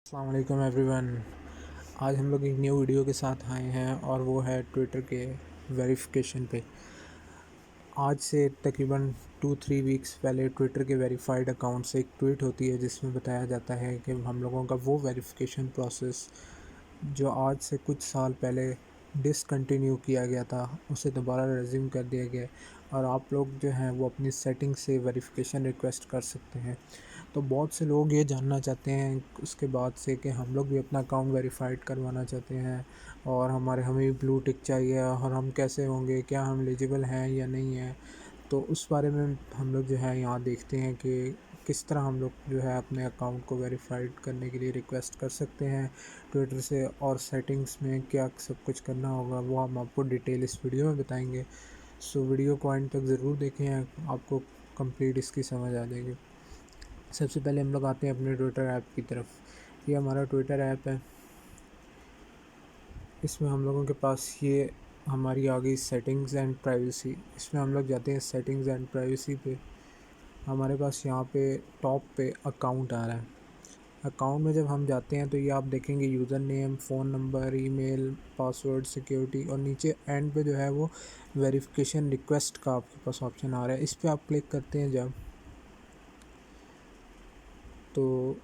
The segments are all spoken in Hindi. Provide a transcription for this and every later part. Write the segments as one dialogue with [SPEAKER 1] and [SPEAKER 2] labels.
[SPEAKER 1] अस्सलाम वालेकुम एवरीवन। आज हम लोग एक न्यू वीडियो के साथ आए हैं और वो है ट्विटर के वेरिफिकेशन पे। आज से तकरीबन 2-3 वीक्स पहले ट्विटर के वेरीफाइड अकाउंट से एक ट्वीट होती है जिसमें बताया जाता है कि हम लोगों का वो वेरिफिकेशन प्रोसेस जो आज से कुछ साल पहले डिसकंटिन्यू किया गया था उसे दोबारा रिज्यूम कर दिया गया और आप लोग जो हैं वो अपनी सेटिंग से वेरिफिकेशन रिक्वेस्ट कर सकते हैं। तो बहुत से लोग ये जानना चाहते हैं उसके बाद से कि हम लोग भी अपना अकाउंट वेरीफाइड करवाना चाहते हैं और हमें भी ब्लू टिक चाहिए और हम कैसे होंगे, क्या हम एलिजिबल हैं या नहीं हैं। तो उस बारे में हम लोग जो है यहाँ देखते हैं कि किस तरह हम लोग जो है अपने अकाउंट को वेरीफाइड करने के लिए रिक्वेस्ट कर सकते हैं ट्विटर से, और सेटिंग्स में क्या सब कुछ करना होगा वो हम आपको डिटेल इस वीडियो में बताएंगे। सो वीडियो को एंड तक ज़रूर देखें, आपको कंप्लीट इसकी समझ आ जाएगी। सबसे पहले हम लोग आते हैं अपने ट्विटर ऐप की तरफ। ये हमारा ट्विटर ऐप है। इसमें हम लोगों के पास ये हमारी आ गई सेटिंग्स एंड प्राइवेसी। इसमें हम लोग जाते हैं सेटिंग्स एंड प्राइवेसी पे। हमारे पास यहाँ पे टॉप पे अकाउंट आ रहा है। अकाउंट में जब हम जाते हैं तो ये आप देखेंगे user name, phone number, email, password, security, और नीचे एंड पे जो है वो वेरिफिकेशन रिक्वेस्ट का आपके पास ऑप्शन आ रहा है। इस पर आप क्लिक करते हैं जब, तो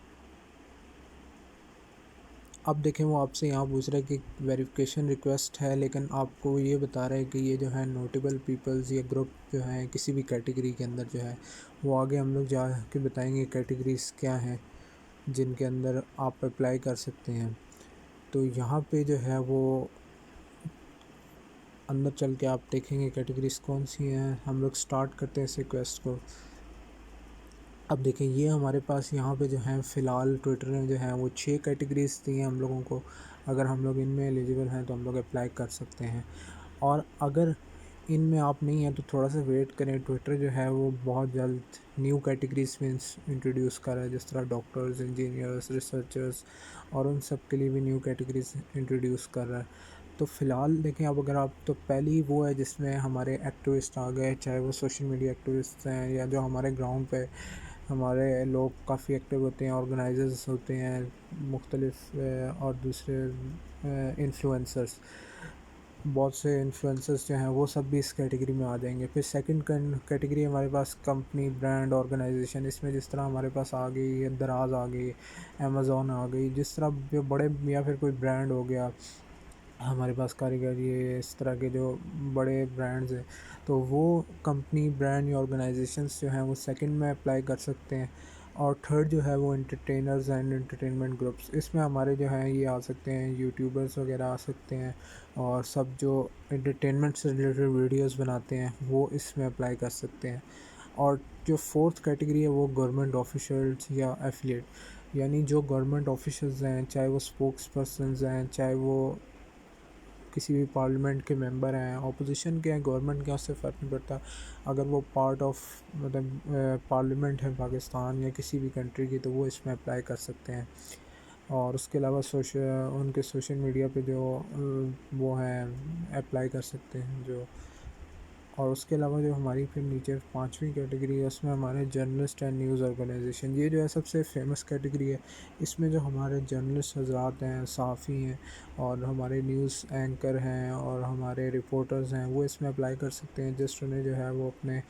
[SPEAKER 1] अब देखें वो आपसे यहाँ पूछ रहा है कि वेरिफिकेशन रिक्वेस्ट है, लेकिन आपको ये बता रहा है कि ये जो है नोटेबल पीपल्स या ग्रुप जो है किसी भी कैटेगरी के अंदर जो है वो आगे हम लोग जा के बताएंगे कैटेगरीज क्या हैं जिनके अंदर आप अप्लाई कर सकते हैं। तो यहाँ पे जो है वो अंदर चल के आप देखेंगे कैटेगरीज कौन सी हैं। हम लोग स्टार्ट करते हैं इस रिक्वेस्ट को। अब देखें ये हमारे पास यहाँ पे जो है फ़िलहाल ट्विटर ने जो है वो 6 कैटेगरीज़ दी हैं हम लोगों को। अगर हम लोग इनमें एलिजिबल हैं तो हम लोग अप्लाई कर सकते हैं, और अगर इनमें आप नहीं हैं तो थोड़ा सा वेट करें। ट्विटर जो है वो बहुत जल्द न्यू कैटेगरीज में इंट्रोड्यूस कर रहा है, जिस तरह डॉक्टर्स, इंजीनियर्स, रिसर्चर्स, और उन सब के लिए भी न्यू कैटेगरीज इंट्रोड्यूस कर रहा है। तो फ़िलहाल देखें, अब अगर आप, तो पहली वो है जिसमें हमारे एक्टिविस्ट आ गए, चाहे वो सोशल मीडिया एक्टिविस्ट हैं या जो हमारे ग्राउंड पे हमारे लोग काफ़ी एक्टिव होते हैं, ऑर्गेनाइजर्स होते हैं मुख्तलिफ, और दूसरे इन्फ्लुएंसर्स, बहुत से इन्फ्लुएंसर्स जो हैं वो सब भी इस कैटेगरी में आ जाएंगे। फिर सेकंड कैटेगरी हमारे पास कंपनी, ब्रांड, ऑर्गेनाइजेशन। इसमें जिस तरह हमारे पास आ गई है दराज आ गई, अमेज़ॉन आ गई, जिस तरह जो बड़े, या फिर कोई ब्रांड हो गया हमारे पास कारीगर, ये इस तरह के जो बड़े ब्रांड्स हैं, तो वो कंपनी, ब्रांड या ऑर्गेनाइजेशंस जो हैं वो सेकंड में अप्लाई कर सकते हैं। और थर्ड जो है वो एंटरटेनर्स एंड एंटरटेनमेंट ग्रुप्स। इसमें हमारे जो हैं ये आ सकते हैं यूट्यूबर्स वगैरह आ सकते हैं, और सब जो एंटरटेनमेंट से रिलेटेड वीडियोस बनाते हैं वो इसमें अप्लाई कर सकते हैं। और जो फोर्थ कैटेगरी है वो गवर्नमेंट ऑफिशियल्स या एफिलिएट, यानी जो गवर्नमेंट ऑफिशियल्स हैं, चाहे वो स्पोक्स पर्सनस हैं, चाहे वो किसी भी पार्लियामेंट के मेंबर हैं, अपोजिशन के हैं, गवर्नमेंट के, उससे फ़र्क नहीं पड़ता। अगर वो पार्ट ऑफ मतलब पार्लियामेंट है पाकिस्तान या किसी भी कंट्री की, तो वो इसमें अप्लाई कर सकते हैं। और उसके अलावा उनके सोशल मीडिया पे जो वो हैं अप्लाई कर सकते हैं जो। और उसके अलावा जो हमारी फिर नीचे पांचवी कैटेगरी है उसमें हमारे जर्नलिस्ट एंड न्यूज़ ऑर्गेनाइजेशन। ये जो है सबसे फेमस कैटेगरी है। इसमें जो हमारे जर्नलिस्ट हजरात हैं, सहाफ़ी हैं, और हमारे न्यूज़ एंकर हैं, और हमारे रिपोर्टर्स हैं, वो इसमें अप्लाई कर सकते हैं। जस्ट उन्हें जो है वो अपने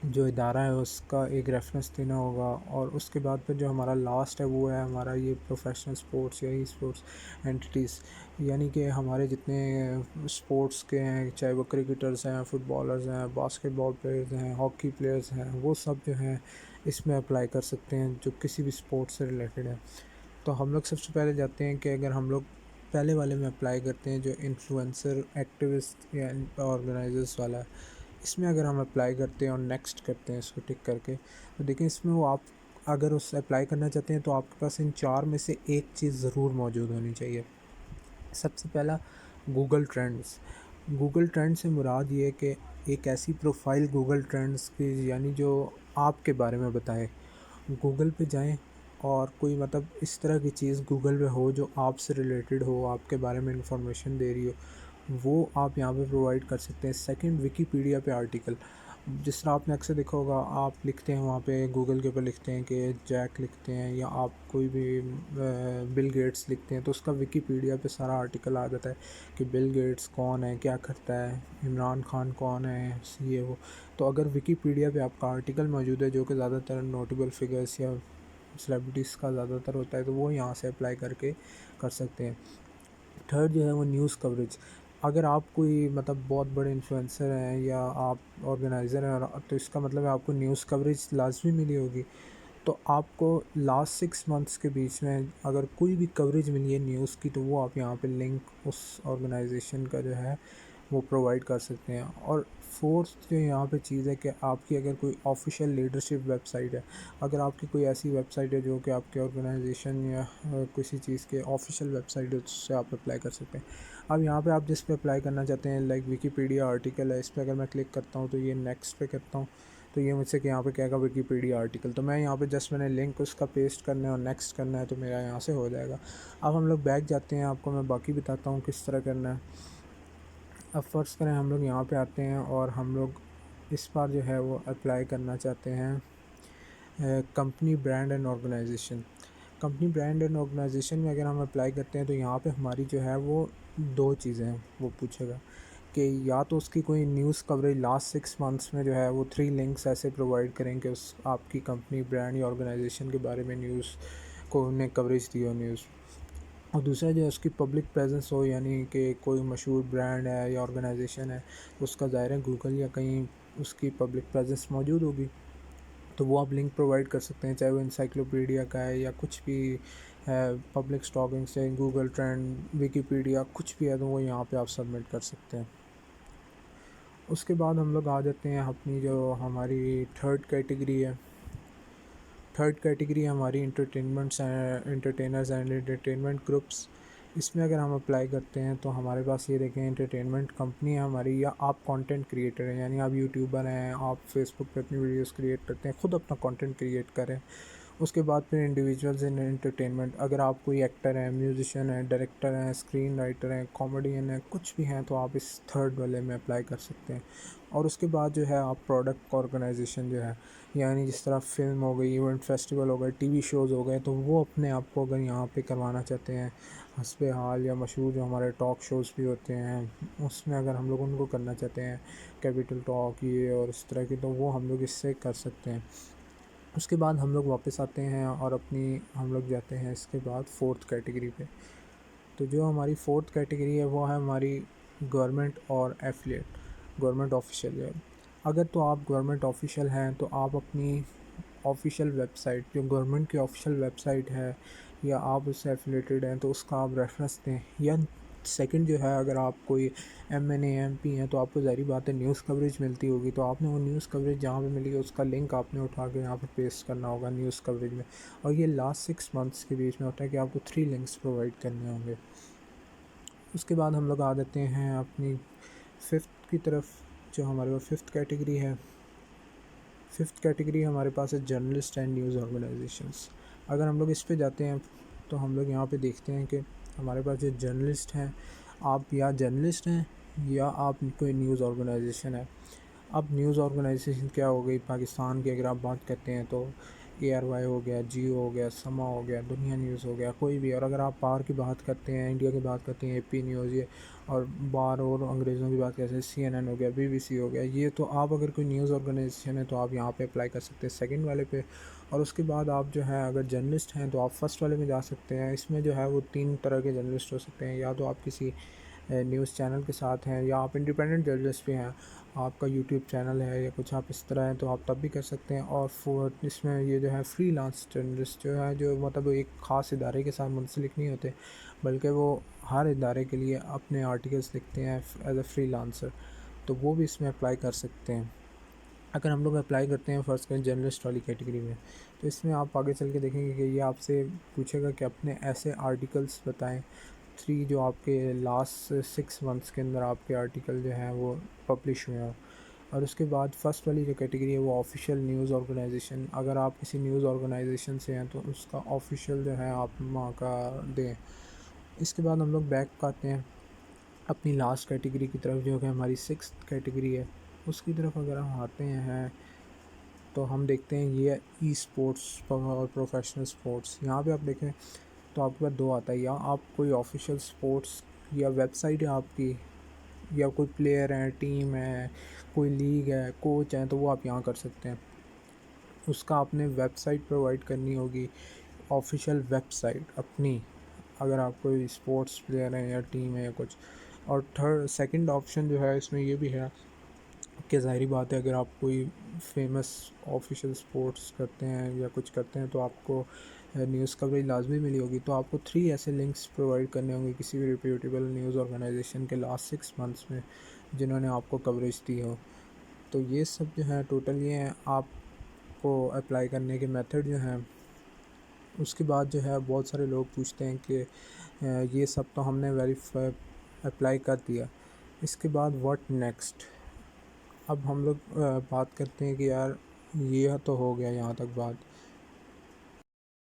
[SPEAKER 1] जो इदारा है उसका एक रेफरेंस देना होगा। और उसके बाद फिर जो हमारा लास्ट है वो है हमारा ये प्रोफेशनल स्पोर्ट्स या ई स्पोर्ट्स एंटिटीज़, यानी कि हमारे जितने स्पोर्ट्स के हैं, चाहे वो क्रिकेटर्स हैं, फुटबॉलर्स हैं, बास्केटबॉल प्लेयर्स हैं, हॉकी प्लेयर्स हैं, वो सब जो हैं इसमें अप्लाई कर सकते हैं जो किसी भी स्पोर्ट्स से रिलेटेड है। तो हम लोग सबसे पहले जाते हैं कि अगर हम लोग पहले वाले में अप्लाई करते हैं जो इन्फ्लुएंसर, एक्टिविस्ट या ऑर्गेनाइजर्स वाला है, इसमें अगर हम अप्लाई करते हैं और नेक्स्ट करते हैं इसको टिक करके, तो देखिए इसमें वो आप अगर उस अप्लाई करना चाहते हैं तो आपके पास इन 4 में से एक चीज़ ज़रूर मौजूद होनी चाहिए। सबसे पहला गूगल ट्रेंड्स। गूगल ट्रेंड से मुराद ये है कि एक ऐसी प्रोफाइल गूगल ट्रेंड्स की, यानी जो आपके बारे में बताए। गूगल पे जाएं और कोई मतलब इस तरह की चीज़ गूगल पे हो जो आपसे रिलेटेड हो, आपके बारे में इंफॉर्मेशन दे रही हो, वो आप यहाँ पे प्रोवाइड कर सकते हैं। सेकंड, विकीपीडिया पे आर्टिकल। जिस तरह आपने अक्सर देखा होगा, आप लिखते हैं वहाँ पे गूगल के ऊपर लिखते हैं कि जैक लिखते हैं, या आप कोई भी बिल गेट्स लिखते हैं तो उसका विकीपीडिया पे सारा आर्टिकल आ जाता है कि बिल गेट्स कौन है, क्या करता है, इमरान खान कौन है, ये वो। तो अगर विकीपीडिया पे आपका आर्टिकल मौजूद है जो कि ज़्यादातर नोटेबल फिगर्स या सेलिब्रिटीज़ का ज़्यादातर होता है, तो वो यहाँ से अप्लाई करके कर सकते हैं। थर्ड जो है वो न्यूज़ कवरेज। अगर आप कोई मतलब बहुत बड़े इन्फ्लुएंसर हैं या आप ऑर्गेनाइज़र हैं, और तो इसका मतलब है आपको न्यूज़ कवरेज लाजमी मिली होगी। तो आपको लास्ट 6 मंथ्स के बीच में अगर कोई भी कवरेज मिली है न्यूज़ की, तो वो आप यहाँ पे लिंक उस ऑर्गेनाइजेशन का जो है वो प्रोवाइड कर सकते हैं। और फोर्थ जो यहाँ पे चीज़ है कि आपकी अगर कोई ऑफिशियल लीडरशिप वेबसाइट है, अगर आपकी कोई ऐसी वेबसाइट है जो कि आपके ऑर्गेनाइजेशन या किसी चीज़ के ऑफिशियल वेबसाइट है, उससे आप अप्लाई कर सकते हैं। अब यहाँ पे आप जिस पे अप्लाई करना चाहते हैं, लाइक विकीपीडिया आर्टिकल है, इस पर अगर मैं क्लिक करता हूँ तो ये नेक्स्ट पे करता हूँ, तो ये मुझसे कि यहाँ पे कहेगा विकीपीडिया आर्टिकल। तो मैं यहाँ पे जस्ट मैंने लिंक उसका पेस्ट करना है और नेक्स्ट करना है, तो मेरा यहाँ से हो जाएगा। अब हम लोग बैक जाते हैं, आपको मैं बाकी बताता हूँ किस तरह करना है। अब फ़र्ज़ करें हम लोग यहाँ पे आते हैं और हम लोग इस बार जो है वो अप्लाई करना चाहते हैं company brand and organization. Company brand and organization में अगर हम अप्लाई करते हैं तो यहाँ पे हमारी जो है वो दो चीज़ें हैं वो पूछेगा कि या तो उसकी कोई न्यूज़ कवरेज लास्ट 6 मंथ्स में जो है वो 3 लिंक्स ऐसे प्रोवाइड करें कि उस आपकी कंपनी ब्रांड या ऑर्गेनाइजेशन के बारे में न्यूज़ को उन्हें कवरेज दी हो न्यूज़। और दूसरा जो है उसकी पब्लिक प्रेजेंस हो, यानी कि कोई मशहूर ब्रांड है या ऑर्गेनाइजेशन है तो उसका ज़ाहिर है गूगल या कहीं उसकी पब्लिक प्रेजेंस मौजूद होगी, तो वो आप लिंक प्रोवाइड कर सकते हैं, चाहे वो इंसाइक्लोपीडिया का है या कुछ भी है, पब्लिक स्टॉकिंग से गूगल ट्रेंड, विकीपीडिया, कुछ भी है तो वो यहाँ पे आप सबमिट कर सकते हैं। उसके बाद हम लोग आ जाते हैं अपनी जो हमारी थर्ड कैटेगरी है। थर्ड कैटेगरी हमारी इंटरटेनर्स एंड एंटरटेनमेंट ग्रुप्स। इसमें अगर हम अप्लाई करते हैं तो हमारे पास ये देखें एंटरटेनमेंट कंपनी है हमारी, या आप कंटेंट क्रिएटर हैं, यानी आप यूट्यूबर हैं, आप फेसबुक पे अपनी वीडियोस क्रिएट करते हैं, ख़ुद अपना कंटेंट क्रिएट करें। उसके बाद फिर इंडिविजुअल्स इन एंटरटेनमेंट, अगर आप कोई एक्टर हैं, म्यूजिशियन हैं, डायरेक्टर हैं, स्क्रीन राइटर हैं, कॉमेडियन हैं, कुछ भी हैं, तो आप इस थर्ड वाले में अप्लाई कर सकते हैं। और उसके बाद जो है आप प्रोडक्ट ऑर्गेनाइजेशन जो है, यानी जिस तरह फ़िल्म हो गई, इवेंट फेस्टिवल हो गए, टीवी शोज़ हो गए, तो वो अपने आप को अगर यहाँ पे करवाना चाहते हैं, हस्बे हाल या मशहूर जो हमारे टॉक शोज़ भी होते हैं उसमें अगर हम लोग उनको करना चाहते हैं, कैपिटल टॉक ये और इस तरह की, तो वो हम लोग इससे कर सकते हैं। उसके बाद हम लोग वापस आते हैं और हम लोग जाते हैं इसके बाद फोर्थ कैटेगरी पे। तो जो हमारी फोर्थ कैटेगरी है वो है हमारी गवर्नमेंट और एफिलिएट, गवर्नमेंट ऑफिशियल है। अगर तो आप गवर्नमेंट ऑफिशियल हैं तो आप अपनी ऑफिशियल वेबसाइट, जो गवर्नमेंट की ऑफिशियल वेबसाइट है, या आप उससे एफिलेटेड हैं तो उसका आप रेफरेंस दें। या सेकंड जो है, अगर आप कोई MNA MP हैं तो आपको ज़ाहिर बात है न्यूज़ कवरेज मिलती होगी, तो आपने वो न्यूज़ कवरेज जहाँ पे मिली है उसका लिंक आपने उठा के यहाँ पे पेस्ट करना होगा न्यूज़ कवरेज में। और ये लास्ट 6 मंथ्स के बीच में होता है कि आपको 3 लिंक्स प्रोवाइड करने होंगे। उसके बाद हम लोग आ जाते हैं अपनी फिफ्थ की तरफ, जो हमारे पास फिफ्थ कैटेगरी है। फिफ्थ कैटेगरी हमारे पास है जर्नलिस्ट एंड न्यूज़ ऑर्गेनाइजेशंस। अगर हम लोग इस पे जाते हैं तो हम लोग यहाँ पे देखते हैं कि हमारे पास जो जर्नलिस्ट हैं, आप या जर्नलिस्ट हैं या आप कोई न्यूज़ ऑर्गेनाइजेशन है। अब न्यूज़ ऑर्गेनाइजेशन क्या हो गई, पाकिस्तान की अगर आप बात करते हैं तो ARY हो गया, जियो हो गया, समा हो गया, दुनिया न्यूज़ हो गया, कोई भी। और अगर आप बाहर की बात करते हैं, इंडिया की बात करते हैं, AP न्यूज़ ये, और बाहर और अंग्रेज़ों की बात करते हैं, CNN हो गया, BBC हो गया, ये तो आप अगर कोई न्यूज़ ऑर्गेनाइजेशन है तो आप यहाँ पे अप्लाई कर सकते हैं सेकंड वाले पे। और उसके बाद आप जो है अगर जर्नलिस्ट हैं तो आप फर्स्ट वाले में जा सकते हैं। इसमें जो है वो 3 तरह के जर्नलिस्ट हो सकते हैं, या तो आप किसी न्यूज़ चैनल के साथ हैं, या आप इंडिपेंडेंट जर्नलिस्ट भी हैं, आपका यूट्यूब चैनल है या कुछ आप इस तरह है तो आप तब भी कर सकते हैं। और फोर्थ इसमें ये जो है फ्रीलांस जर्नलिस्ट जो है, जो मतलब एक ख़ास इदारे के साथ मुंसलिक नहीं होते, बल्कि वो हर इदारे के लिए अपने आर्टिकल्स लिखते हैं एज अ फ्रीलांसर, तो वो भी इसमें अप्लाई कर सकते हैं। अगर हम लोग अप्लाई करते हैं फ़र्स्ट करें जर्नलिस्ट वाली कैटेगरी में, तो इसमें आप आगे चल के देखेंगे कि ये आपसे पूछेगा कि अपने ऐसे आर्टिकल्स बताएं 3 जो आपके लास्ट 6 मंथ्स के अंदर आपके आर्टिकल जो हैं वो पब्लिश हुए हैं। और उसके बाद फर्स्ट वाली जो कैटेगरी है वो ऑफिशियल न्यूज़ ऑर्गेनाइजेशन। अगर आप किसी न्यूज़ ऑर्गेनाइजेशन से हैं तो उसका ऑफिशियल जो है आप वहाँ का दें। इसके बाद हम लोग बैक आते हैं अपनी लास्ट कैटेगरी की तरफ, जो कि हमारी सिक्स्थ कैटेगरी है। उसकी तरफ अगर हम आते हैं तो हम देखते हैं ये ई स्पोर्ट्स और प्रोफेशनल स्पोर्ट्स। यहाँ पे आप देखें तो आपके पास 2 आता है, या आप कोई ऑफिशियल स्पोर्ट्स या वेबसाइट है आपकी, या कोई प्लेयर है, टीम है, कोई लीग है, कोच हैं, तो वो आप यहाँ कर सकते हैं। उसका आपने वेबसाइट प्रोवाइड करनी होगी, ऑफिशियल वेबसाइट अपनी, अगर आप कोई स्पोर्ट्स प्लेयर हैं या टीम है या कुछ। और सेकंड ऑप्शन जो है इसमें ये भी है कि ज़ाहिरी बात है अगर आप कोई फेमस ऑफिशियल स्पोर्ट्स करते हैं या कुछ करते हैं तो आपको न्यूज़ कवरेज लाजमी मिली होगी। तो आपको 3 ऐसे लिंक्स प्रोवाइड करने होंगे किसी भी रिप्यूटेबल न्यूज़ ऑर्गेनाइजेशन के लास्ट 6 मंथ्स में जिन्होंने आपको कवरेज दी हो। तो ये सब जो है टोटल ये हैं आपको अप्लाई करने के मेथड जो हैं। उसके बाद जो है बहुत सारे लोग पूछते हैं कि ये सब तो हमने वेरीफाई अप्लाई कर दिया, इसके बाद व्हाट नेक्स्ट। अब हम लोग बात करते हैं कि यार ये तो हो गया यहाँ तक बात,